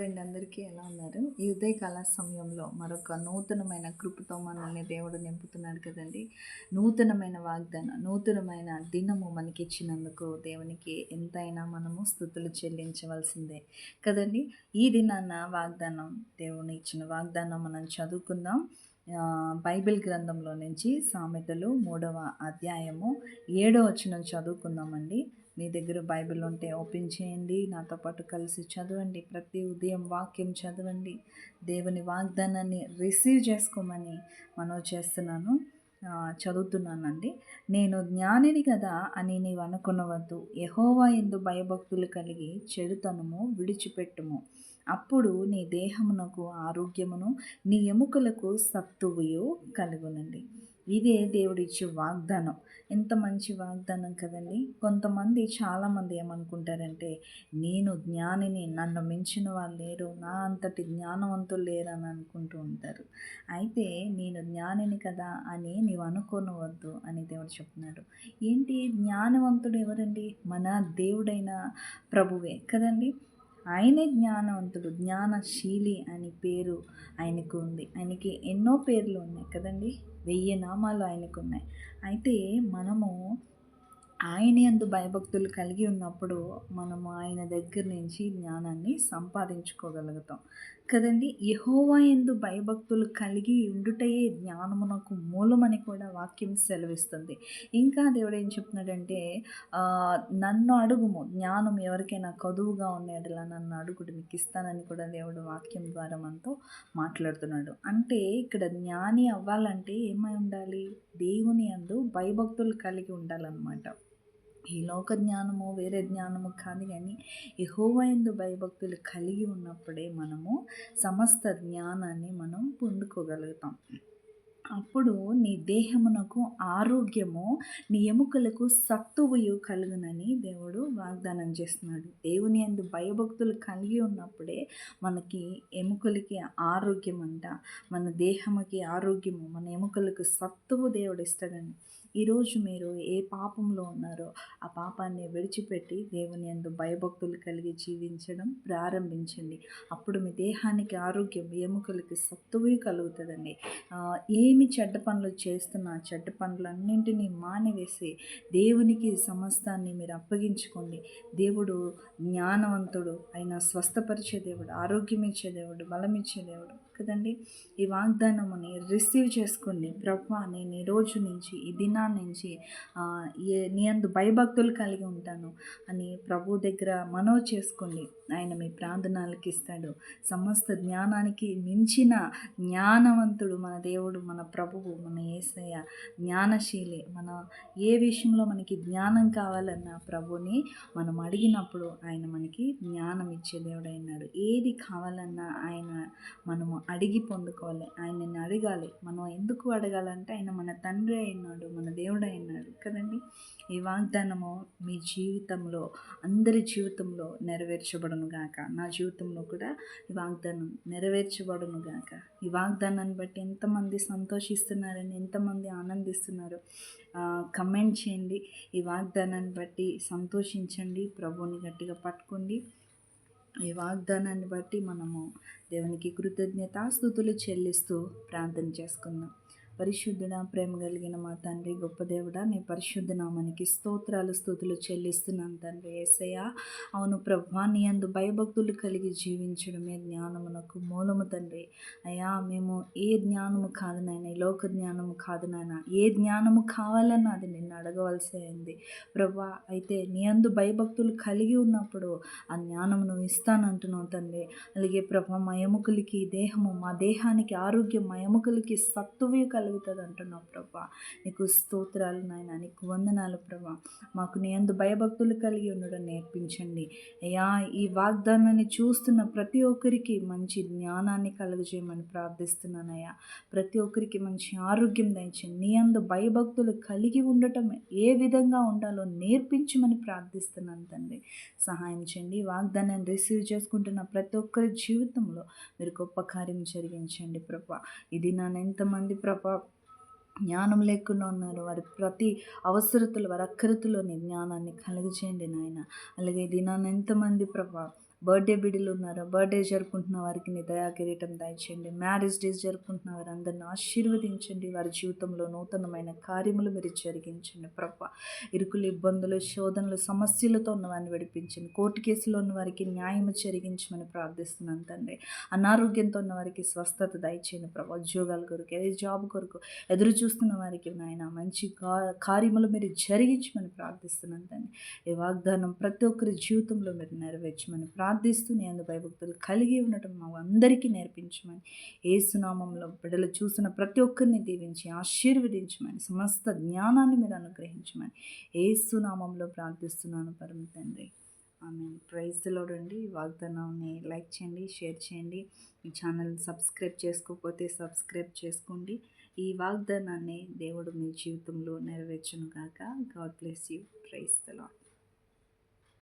అండి అందరికీ ఎలా ఉన్నారు? ఈ ఉదయకాల సమయంలో మరొక నూతనమైన కృపతో మనల్ని దేవుడు నింపుతున్నాడు కదండి. నూతనమైన వాగ్దానం, నూతనమైన దినము మనకిచ్చినందుకు దేవునికి ఎంతైనా మనము స్తుతులు చెల్లించవలసిందే కదండి. ఈ దినాన వాగ్దానం, దేవుని ఇచ్చిన వాగ్దానం మనం చదువుకుందాం. బైబిల్ గ్రంథంలో నుంచి సామెతలు 3వ అధ్యాయము 7వ వచనం చదువుకుందామండి. మీ దగ్గర బైబిల్ ఉంటే ఓపెన్ చేయండి, నాతో పాటు కలిసి చదవండి. ప్రతి ఉదయం వాక్యం చదవండి, దేవుని వాగ్దానాన్ని రిసీవ్ చేసుకోమని మనవి చేస్తున్నాను. చదువుతున్నానండి. నేను జ్ఞానిని కదా అని నీవు అనుకొనవద్దు. యెహోవా యందు భయభక్తులు కలిగి చెడుతనము విడిచిపెట్టుము. అప్పుడు నీ దేహమునకు ఆరోగ్యమును, నీ ఎముకలకు సత్తువయు కలుగునండి. ఇదే దేవుడిచ్చే వాగ్దానం. ఎంత మంచి వాగ్దానం కదండి. కొంతమంది చాలామంది ఏమనుకుంటారంటే, నేను జ్ఞానిని, నన్ను మించిన వాళ్ళు లేరు, నా అంతటి జ్ఞానవంతులు లేరని అనుకుంటూ ఉంటారు. అయితే నేను జ్ఞానిని కదా అని నీవు అనుకోనవద్దు అని దేవుడు చెప్తున్నాడు. ఏంటి జ్ఞానవంతుడు ఎవరండి? మన దేవుడైన ప్రభువే కదండి. ఆయనే జ్ఞానవంతుడు, జ్ఞానశీలి అని పేరు ఆయనకు ఉంది. ఆయనకి ఎన్నో పేర్లు ఉన్నాయి కదండి. 1000 నామాలు ఆయనకు ఉన్నాయి. అయితే మనము ఆయన యందు భయభక్తులు కలిగి ఉన్నప్పుడు మనము ఆయన దగ్గర నుంచి జ్ఞానాన్ని సంపాదించుకోగలుగుతాం కదండి. యెహోవా యందు భయభక్తులు కలిగి ఉండుటయే జ్ఞానమునకు మూలమని కూడా వాక్యం సెలవిస్తుంది. ఇంకా దేవుడు ఏం చెప్తున్నాడంటే, నన్ను అడుగుము, జ్ఞానం ఎవరికైనా కొదువుగా ఉండేలా నన్ను అడుగుడు, మీకు ఇస్తానని కూడా దేవుడు వాక్యం ద్వారా మనతో మాట్లాడుతున్నాడు. అంటే ఇక్కడ జ్ఞాని అవ్వాలంటే ఏమై ఉండాలి? దేవుని యందు భయభక్తులు కలిగి ఉండాలన్నమాట. ఈ లోక జ్ఞానము, వేరే జ్ఞానము కాదు, కానీ యెహోవా యందు భయభక్తులు కలిగి ఉన్నప్పుడే మనము సమస్త జ్ఞానాన్ని మనం పొందుకోగలుగుతాం. అప్పుడు నీ దేహమునకు ఆరోగ్యము, నీ ఎముకలకు సత్తువయు కలుగునని దేవుడు వాగ్దానం చేస్తున్నాడు. దేవుని యందు భయభక్తులు కలిగి ఉన్నప్పుడే మనకి ఎముకలకి ఆరోగ్యం అంట, మన దేహముకి ఆరోగ్యము, మన ఎముకలకు సత్తువు దేవుడు ఇస్తాడని. ఈరోజు మీరు ఏ పాపంలో ఉన్నారో ఆ పాపాన్ని విడిచిపెట్టి దేవుని యందు భయభక్తులు కలిగి జీవించడం ప్రారంభించండి. అప్పుడు మీ దేహానికి ఆరోగ్యం, ఎముకలకి సత్తువు కలుగుతుందండి. ఏమి చెడ్డ పనులు చేస్తున్నా చెడ్డ పనులన్నింటినీ మానివేసి దేవునికి సమస్తాన్ని మీరు అప్పగించుకోండి. దేవుడు జ్ఞానవంతుడు, ఆయన స్వస్థపరిచే దేవుడు, ఆరోగ్యం ఇచ్చే దేవుడు, బలం ఇచ్చే దేవుడు కదండి. ఈ వాగ్దానముని రిసీవ్ చేసుకోండి. ప్రభువా, నేను ఈ రోజు నుంచి, ఈ దినాన్ని నుంచి నీ యందు భయభక్తులు కలిగి ఉంటాను అని ప్రభు దగ్గర మనవి చేసుకోండి. ఆయన మీ ప్రార్థనలకు ఇస్తాడు. సమస్త జ్ఞానానికి మించిన జ్ఞానవంతుడు మన దేవుడు, మన ప్రభువు, మన యేసయ్య జ్ఞానశీలి. మన ఏ విషయంలో మనకి జ్ఞానం కావాలన్నా ప్రభుని మనం అడిగినప్పుడు ఆయన మనకి జ్ఞానం ఇచ్చే దేవుడు అయినాడు. ఏది కావాలన్నా ఆయన మనము అడిగి పొందుకోవాలి, ఆయనని అడగాలి. మనం ఎందుకు అడగాలంటే ఆయన మన తండ్రి అయినాడు, మన దేవుడు అయినాడు కదండి. ఈ వాగ్దానము మీ జీవితంలో, అందరి జీవితంలో నెరవేర్చబడును గాక. నా జీవితంలో కూడా ఈ వాగ్దానం నెరవేర్చబడును గాక. ఈ వాగ్దానాన్ని బట్టి ఎంతమంది సంతోషిస్తున్నారని, ఎంతమంది ఆనందిస్తున్నారు కమెంట్ చేయండి. ఈ వాగ్దానాన్ని బట్టి సంతోషించండి, ప్రభువుని గట్టిగా పట్టుకోండి. ఈ వాగ్దానాన్ని బట్టి మనము దేవునికి కృతజ్ఞతాస్తుతులు చెల్లిస్తూ ప్రార్థన చేసుకుందాం. పరిశుద్ధుడా, ప్రేమ కలిగిన మా తండ్రి, గొప్ప దేవుడా, నీ పరిశుద్ధ నామానికి స్తోత్రాలు, స్తుతులు చెల్లిస్తున్నాను తండ్రి యేసయ్య. అవును ప్రభువా, నీ యందు భయభక్తులు కలిగి జీవించడమే జ్ఞానమునకు మూలము తండ్రి. అయ్యా, మేము ఏ జ్ఞానము కాదు నాయన, ఈ లోక జ్ఞానము కాదు నాయన, ఏ జ్ఞానము కావాలన్నా అది నిన్ను అడగవలసి అయింది ప్రభువా. అయితే నీ యందు భయభక్తులు కలిగి ఉన్నప్పుడు ఆ జ్ఞానము నువ్వు ఇస్తానంటున్నావు తండ్రి. అలాగే ప్రభా, మా ఎముకలకి దేహము, మా దేహానికి ఆరోగ్యం, మా ఎముకలకి సత్తువే కలుగుతుంది అంటున్నావు ప్రభా. నీకు స్తోత్రాలు నాయన, నీకు వందనాలు ప్రభా. మాకు నీ యందు భయభక్తులు కలిగి ఉండడం నేర్పించండి అయ్యా. ఈ వాగ్దానాన్ని చూస్తున్న ప్రతి ఒక్కరికి మంచి జ్ఞానాన్ని కలుగజేయమని ప్రార్థిస్తున్నానయ్యా. ప్రతి ఒక్కరికి మంచి ఆరోగ్యం దయచేయండి. నీ యందు భయభక్తులు కలిగి ఉండటం ఏ విధంగా ఉండాలో నేర్పించమని ప్రార్థిస్తున్నాను తండ్రి. సహాయం చేయండి. వాగ్దానాన్ని రిసీవ్ చేసుకుంటున్న ప్రతి ఒక్కరి జీవితంలో మీరు గొప్ప కార్యం జరిగించండి ప్రభా. ఇది నన్ను ఎంతమంది ప్రభా జ్ఞానం లేకుండా ఉన్నారు, వారి ప్రతి అవసరతలు, వారి అక్కరతలోని జ్ఞానాన్ని కలుగజేయండి నాయన. అలాగే దినాన్ని ఎంతమంది ప్రభా బర్త్డే బిడ్డలు ఉన్నారో బర్త్డే జరుపుకుంటున్న వారికి నీ దయా కిరీటం దయచేయండి. మ్యారేజ్ డేస్ జరుపుకుంటున్న వారందరిని ఆశీర్వదించండి. వారి జీవితంలో నూతనమైన కార్యములు మీరు జరిగించండి ప్రభా. ఇరుకులు, ఇబ్బందులు, శోధనలు, సమస్యలతో ఉన్న వారిని విడిపించండి. కోర్టు కేసులో ఉన్న వారికి న్యాయం జరిగించమని ప్రార్థిస్తున్నాను తండ్రి. అనారోగ్యంతో ఉన్న వారికి స్వస్థత దయచేయండి ప్రభా. ఉద్యోగాల కొరకు, ఏ జాబ్ కొరకు ఎదురు చూస్తున్న వారికి నాయన మంచి కార్యములు మీరు జరిగించమని ప్రార్థిస్తున్నాను తండ్రి. ఈ వాగ్దానం ప్రతి ఒక్కరి జీవితంలో మీరు నెరవేర్చమని ప్రార్థిస్తూ నేను భయభక్తులు కలిగి ఉండటం మా అందరికీ నేర్పించమని యేసునామంలో బిడ్డలు చూసిన ప్రతి ఒక్కరిని దీవించి ఆశీర్వదించమని సమస్త జ్ఞానాన్ని మీరు అనుగ్రహించమని యేసునామంలో ప్రార్థిస్తున్నాను పరమ తండ్రి. ఆమె ప్రైజ్ ది లార్డ్ అండి. ఈ వాగ్దానాన్ని లైక్ చేయండి, షేర్ చేయండి. ఈ ఛానల్ సబ్స్క్రైబ్ చేసుకోకపోతే సబ్స్క్రైబ్ చేసుకోండి. ఈ వాగ్దానాన్ని దేవుడు మీ జీవితంలో నెరవేర్చును గాక. God bless you. Praise the lord.